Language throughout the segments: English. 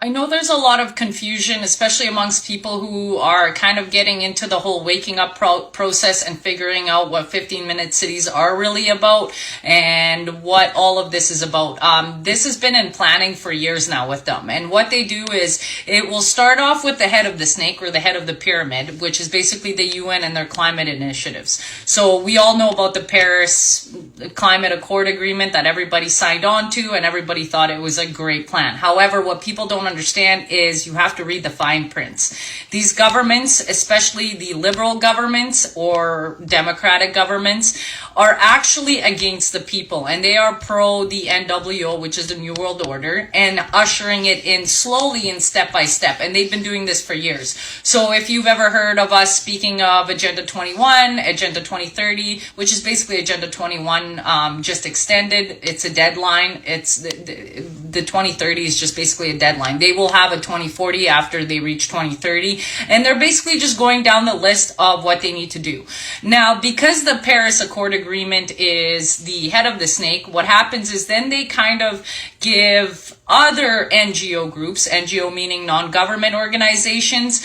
I know there's a lot of confusion, especially amongst people who are kind of getting into the whole waking up process and figuring out what 15-minute cities are really about and what all of this is about. This has been in planning for years now with them. And what they do is it will start off with the head of the snake or the head of the pyramid, which is basically the UN and their climate initiatives. So we all know about the Paris Climate Accord agreement that everybody signed on to and everybody thought it was a great plan. However, what people don't understand is you have to read the fine prints. These governments, especially the liberal governments or democratic governments, are actually against the people, and they are pro the NWO, which is the New World Order, and ushering it in slowly and step by step. And they've been doing this for years. So if you've ever heard of us speaking of Agenda 21, Agenda 2030, which is basically Agenda 21 just extended, it's a deadline. It's the 2030 is just basically a deadline. They will have a 2040 after they reach 2030, and they're basically just going down the list of what they need to do. Now, because the Paris Accord Agreement is the head of the snake, what happens is then they kind of give other NGO groups, NGO meaning non-government organizations,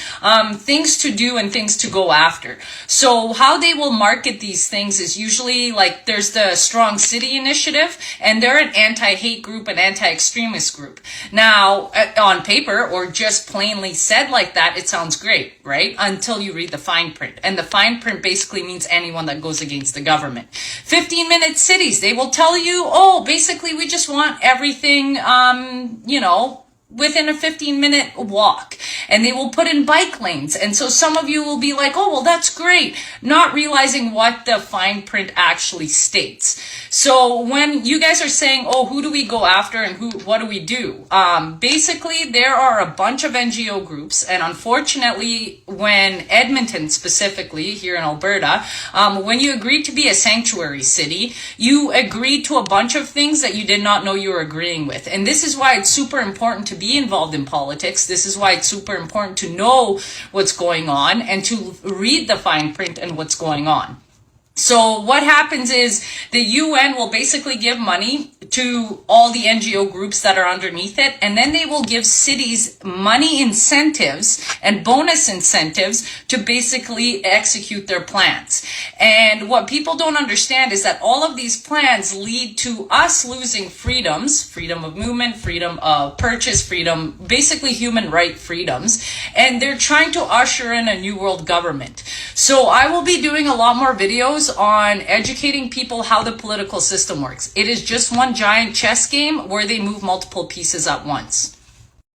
things to do and things to go after. So how they will market these things is usually like there's the Strong City Initiative, and they're an anti-hate group, an anti-extremist group. Now, on paper or just plainly said like that, it sounds great, right? Until you read the fine print. And the fine print basically means anyone that goes against the government. 15-minute cities, they will tell you, oh, basically we just want everything, within a 15-minute walk, and they will put in bike lanes. And so some of you will be like, oh, well, that's great, not realizing what the fine print actually states. So when you guys are saying, oh, who do we go after and what do we do? Basically, there are a bunch of NGO groups, and unfortunately, when Edmonton specifically, here in Alberta, when you agreed to be a sanctuary city, you agreed to a bunch of things that you did not know you were agreeing with. And this is why it's super important to be involved in politics. This is why it's super important to know what's going on and to read the fine print and what's going on. So what happens is the UN will basically give money to all the NGO groups that are underneath it, and then they will give cities money incentives and bonus incentives to basically execute their plans. And what people don't understand is that all of these plans lead to us losing freedoms, freedom of movement, freedom of purchase, freedom, basically human right freedoms, and they're trying to usher in a new world government. So I will be doing a lot more videos on educating people how the political system works. It is just one giant chess game where they move multiple pieces at once.